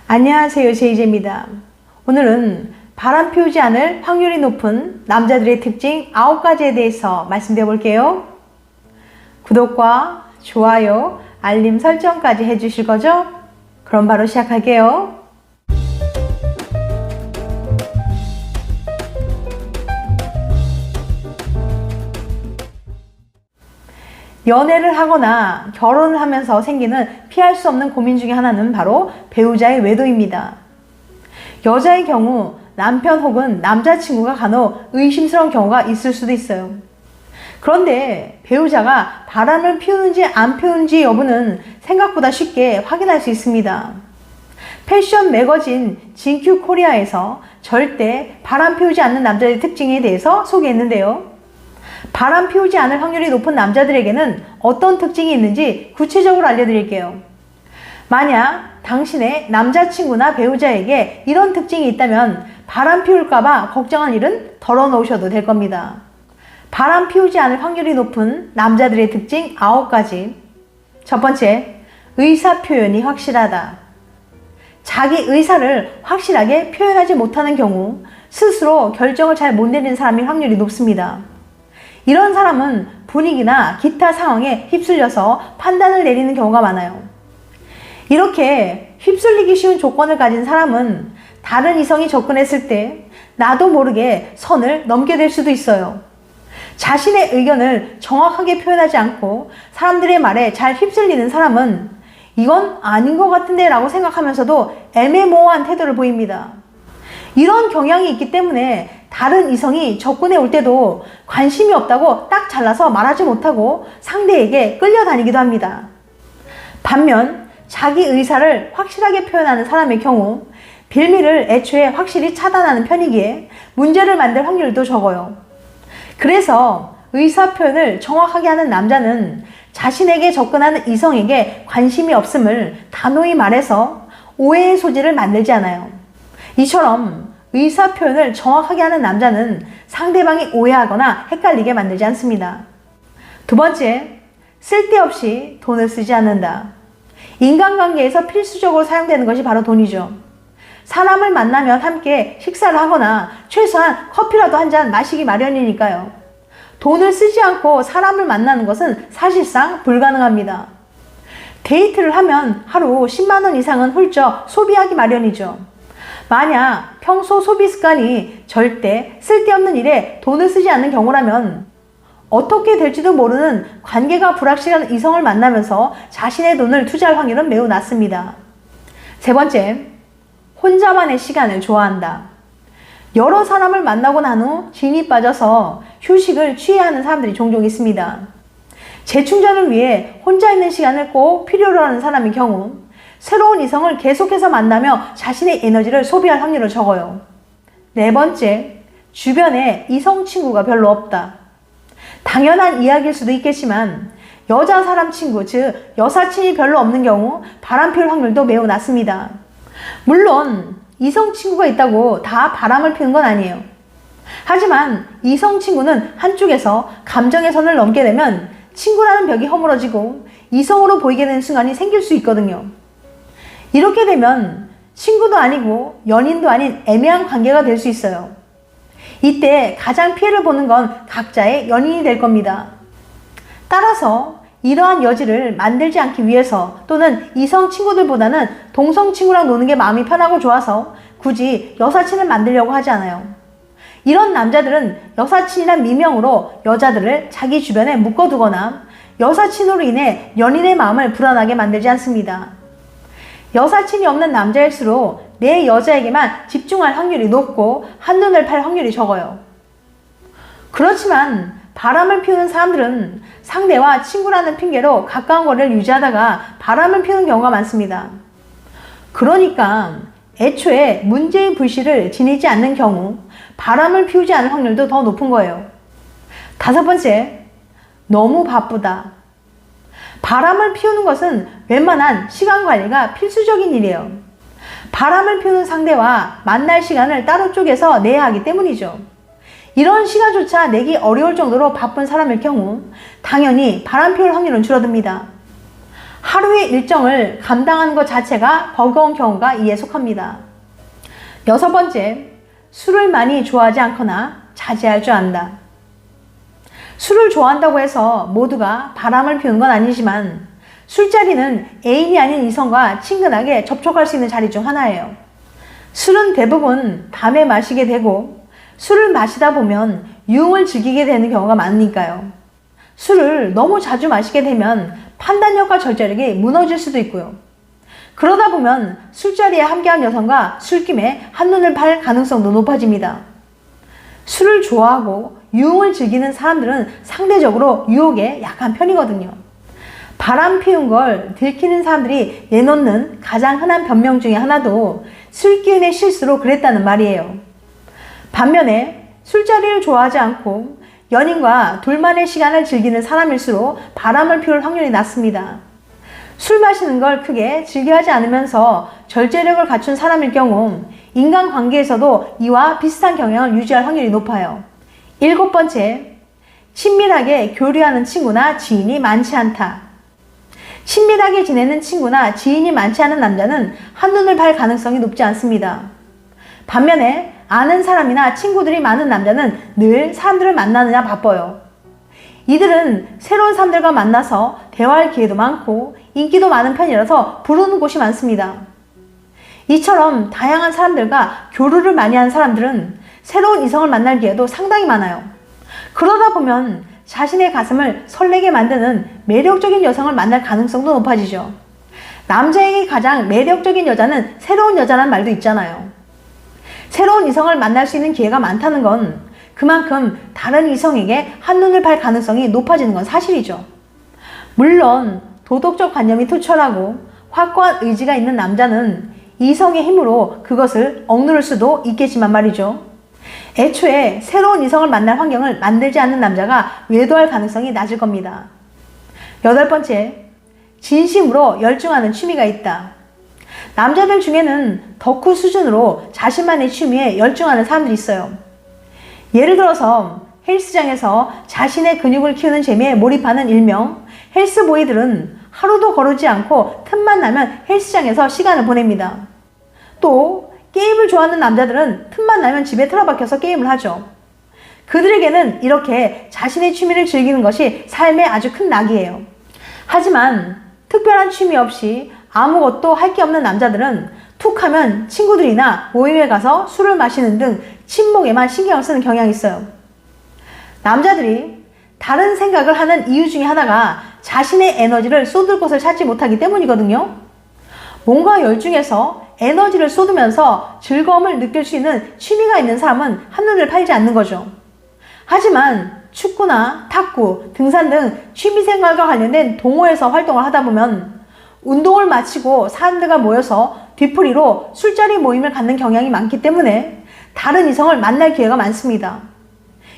안녕하세요, 제이제입니다. 오늘은 바람 피우지 않을 확률이 높은 남자들의 특징 9가지에 대해서 말씀드려 볼게요. 구독과 좋아요, 알림 설정까지 해주실 거죠? 그럼 바로 시작할게요. 연애를 하거나 결혼을 하면서 생기는 피할 수 없는 고민 중에 하나는 바로 배우자의 외도입니다. 여자의 경우 남편 혹은 남자친구가 간혹 의심스러운 경우가 있을 수도 있어요. 그런데 배우자가 바람을 피우는지 안 피우는지 여부는 생각보다 쉽게 확인할 수 있습니다. 패션 매거진 GQ 코리아에서 절대 바람 피우지 않는 남자의 특징에 대해서 소개했는데요. 바람 피우지 않을 확률이 높은 남자들에게는 어떤 특징이 있는지 구체적으로 알려드릴게요. 만약 당신의 남자친구나 배우자에게 이런 특징이 있다면 바람 피울까봐 걱정한 일은 덜어놓으셔도 될 겁니다. 바람 피우지 않을 확률이 높은 남자들의 특징 9가지. 첫 번째, 의사 표현이 확실하다. 자기 의사를 확실하게 표현하지 못하는 경우 스스로 결정을 잘 못 내리는 사람일 확률이 높습니다. 이런 사람은 분위기나 기타 상황에 휩쓸려서 판단을 내리는 경우가 많아요. 이렇게 휩쓸리기 쉬운 조건을 가진 사람은 다른 이성이 접근했을 때 나도 모르게 선을 넘게 될 수도 있어요. 자신의 의견을 정확하게 표현하지 않고 사람들의 말에 잘 휩쓸리는 사람은 이건 아닌 것 같은데 라고 생각하면서도 애매모호한 태도를 보입니다. 이런 경향이 있기 때문에 다른 이성이 접근해 올 때도 관심이 없다고 딱 잘라서 말하지 못하고 상대에게 끌려다니기도 합니다. 반면 자기 의사를 확실하게 표현하는 사람의 경우 빌미를 애초에 확실히 차단하는 편이기에 문제를 만들 확률도 적어요. 그래서 의사 표현을 정확하게 하는 남자는 자신에게 접근하는 이성에게 관심이 없음을 단호히 말해서 오해의 소지를 만들지 않아요. 이처럼 의사 표현을 정확하게 하는 남자는 상대방이 오해하거나 헷갈리게 만들지 않습니다. 두 번째, 쓸데없이 돈을 쓰지 않는다. 인간관계에서 필수적으로 사용되는 것이 바로 돈이죠. 사람을 만나면 함께 식사를 하거나 최소한 커피라도 한 잔 마시기 마련이니까요. 돈을 쓰지 않고 사람을 만나는 것은 사실상 불가능합니다. 데이트를 하면 하루 10만 원 이상은 훌쩍 소비하기 마련이죠. 만약 평소 소비 습관이 절대 쓸데없는 일에 돈을 쓰지 않는 경우라면 어떻게 될지도 모르는 관계가 불확실한 이성을 만나면서 자신의 돈을 투자할 확률은 매우 낮습니다. 세 번째, 혼자만의 시간을 좋아한다. 여러 사람을 만나고 난 후 진이 빠져서 휴식을 취해야 하는 사람들이 종종 있습니다. 재충전을 위해 혼자 있는 시간을 꼭 필요로 하는 사람의 경우 새로운 이성을 계속해서 만나며 자신의 에너지를 소비할 확률은 적어요. 네 번째, 주변에 이성 친구가 별로 없다. 당연한 이야기일 수도 있겠지만 여자 사람 친구, 즉 여사친이 별로 없는 경우 바람 피울 확률도 매우 낮습니다. 물론 이성 친구가 있다고 다 바람을 피우는 건 아니에요. 하지만 이성 친구는 한쪽에서 감정의 선을 넘게 되면 친구라는 벽이 허물어지고 이성으로 보이게 되는 순간이 생길 수 있거든요. 이렇게 되면 친구도 아니고 연인도 아닌 애매한 관계가 될 수 있어요. 이때 가장 피해를 보는 건 각자의 연인이 될 겁니다. 따라서 이러한 여지를 만들지 않기 위해서 또는 이성 친구들보다는 동성 친구랑 노는 게 마음이 편하고 좋아서 굳이 여사친을 만들려고 하지 않아요. 이런 남자들은 여사친이란 미명으로 여자들을 자기 주변에 묶어두거나 여사친으로 인해 연인의 마음을 불안하게 만들지 않습니다. 여사친이 없는 남자일수록 내 여자에게만 집중할 확률이 높고 한눈을 팔 확률이 적어요. 그렇지만 바람을 피우는 사람들은 상대와 친구라는 핑계로 가까운 거리를 유지하다가 바람을 피우는 경우가 많습니다. 그러니까 애초에 문제의 불씨를 지니지 않는 경우 바람을 피우지 않을 확률도 더 높은 거예요. 다섯 번째, 너무 바쁘다. 바람을 피우는 것은 웬만한 시간 관리가 필수적인 일이에요. 바람을 피우는 상대와 만날 시간을 따로 쪼개서 내야 하기 때문이죠. 이런 시간조차 내기 어려울 정도로 바쁜 사람일 경우 당연히 바람 피울 확률은 줄어듭니다. 하루의 일정을 감당하는 것 자체가 버거운 경우가 이에 속합니다. 6번째, 술을 많이 좋아하지 않거나 자제할 줄 안다. 술을 좋아한다고 해서 모두가 바람을 피우는 건 아니지만 술자리는 애인이 아닌 이성과 친근하게 접촉할 수 있는 자리 중 하나예요. 술은 대부분 밤에 마시게 되고 술을 마시다 보면 유흥을 즐기게 되는 경우가 많으니까요. 술을 너무 자주 마시게 되면 판단력과 절제력이 무너질 수도 있고요. 그러다 보면 술자리에 함께한 여성과 술김에 한눈을 팔 가능성도 높아집니다. 술을 좋아하고 유흥을 즐기는 사람들은 상대적으로 유혹에 약한 편이거든요. 바람 피운 걸 들키는 사람들이 내놓는 가장 흔한 변명 중에 하나도 술기운의 실수로 그랬다는 말이에요. 반면에 술자리를 좋아하지 않고 연인과 둘만의 시간을 즐기는 사람일수록 바람을 피울 확률이 낮습니다. 술 마시는 걸 크게 즐겨하지 않으면서 절제력을 갖춘 사람일 경우 인간관계에서도 이와 비슷한 경향을 유지할 확률이 높아요. 7번째, 친밀하게 교류하는 친구나 지인이 많지 않다. 친밀하게 지내는 친구나 지인이 많지 않은 남자는 한눈을 팔 가능성이 높지 않습니다. 반면에 아는 사람이나 친구들이 많은 남자는 늘 사람들을 만나느냐 바빠요. 이들은 새로운 사람들과 만나서 대화할 기회도 많고 인기도 많은 편이라서 부르는 곳이 많습니다. 이처럼 다양한 사람들과 교류를 많이 하는 사람들은 새로운 이성을 만날 기회도 상당히 많아요. 그러다 보면 자신의 가슴을 설레게 만드는 매력적인 여성을 만날 가능성도 높아지죠. 남자에게 가장 매력적인 여자는 새로운 여자란 말도 있잖아요. 새로운 이성을 만날 수 있는 기회가 많다는 건 그만큼 다른 이성에게 한눈을 팔 가능성이 높아지는 건 사실이죠. 물론 도덕적 관념이 투철하고 확고한 의지가 있는 남자는 이성의 힘으로 그것을 억누를 수도 있겠지만 말이죠. 애초에 새로운 이성을 만날 환경을 만들지 않는 남자가 외도할 가능성이 낮을 겁니다. 8번째, 진심으로 열중하는 취미가 있다. 남자들 중에는 덕후 수준으로 자신만의 취미에 열중하는 사람들이 있어요. 예를 들어서 헬스장에서 자신의 근육을 키우는 재미에 몰입하는 일명 헬스보이들은 하루도 거르지 않고 틈만 나면 헬스장에서 시간을 보냅니다. 또 게임을 좋아하는 남자들은 틈만 나면 집에 틀어박혀서 게임을 하죠. 그들에게는 이렇게 자신의 취미를 즐기는 것이 삶의 아주 큰 낙이에요. 하지만 특별한 취미 없이 아무것도 할 게 없는 남자들은 툭 하면 친구들이나 모임에 가서 술을 마시는 등 친목에만 신경을 쓰는 경향이 있어요. 남자들이 다른 생각을 하는 이유 중에 하나가 자신의 에너지를 쏟을 곳을 찾지 못하기 때문이거든요. 뭔가 열중해서 에너지를 쏟으면서 즐거움을 느낄 수 있는 취미가 있는 사람은 한눈을 팔지 않는 거죠. 하지만 축구나 탁구, 등산 등 취미생활과 관련된 동호회에서 활동을 하다 보면 운동을 마치고 사람들과 모여서 뒤풀이로 술자리 모임을 갖는 경향이 많기 때문에 다른 이성을 만날 기회가 많습니다.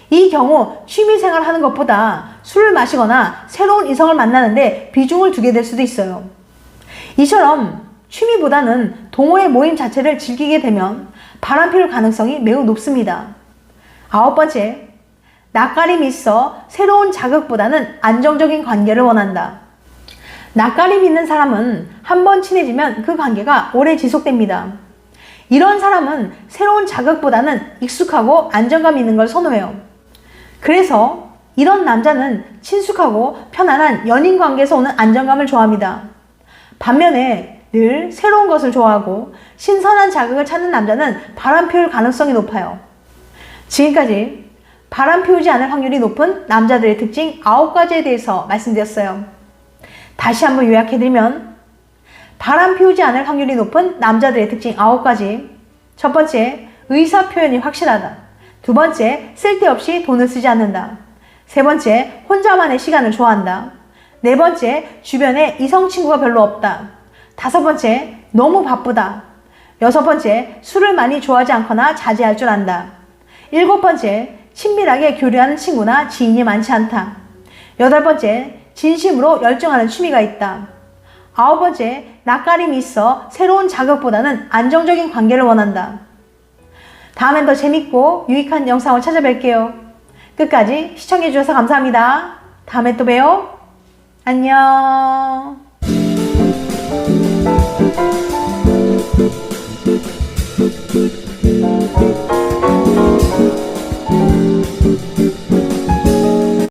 이 경우 취미생활 하는 것보다 술을 마시거나 새로운 이성을 만나는데 비중을 두게 될 수도 있어요. 이처럼 취미보다는 동호회 모임 자체를 즐기게 되면 바람 피울 가능성이 매우 높습니다. 9번째, 낯가림이 있어 새로운 자극보다는 안정적인 관계를 원한다. 낯가림 있는 사람은 한번 친해지면 그 관계가 오래 지속됩니다. 이런 사람은 새로운 자극보다는 익숙하고 안정감 있는 걸 선호해요. 그래서 이런 남자는 친숙하고 편안한 연인 관계에서 오는 안정감을 좋아합니다. 반면에 늘 새로운 것을 좋아하고 신선한 자극을 찾는 남자는 바람 피울 가능성이 높아요. 지금까지 바람 피우지 않을 확률이 높은 남자들의 특징 9가지에 대해서 말씀드렸어요. 다시 한번 요약해드리면 바람 피우지 않을 확률이 높은 남자들의 특징 9가지. 첫 번째, 의사 표현이 확실하다. 두 번째, 쓸데없이 돈을 쓰지 않는다. 세 번째, 혼자만의 시간을 좋아한다. 네 번째, 주변에 이성 친구가 별로 없다. 다섯 번째, 너무 바쁘다. 여섯 번째, 술을 많이 좋아하지 않거나 자제할 줄 안다. 일곱 번째, 친밀하게 교류하는 친구나 지인이 많지 않다. 여덟 번째, 진심으로 열중하는 취미가 있다. 아홉 번째, 낯가림이 있어 새로운 자극보다는 안정적인 관계를 원한다. 다음엔 더 재밌고 유익한 영상을 찾아뵐게요. 끝까지 시청해주셔서 감사합니다. 다음에 또 봬요. 안녕.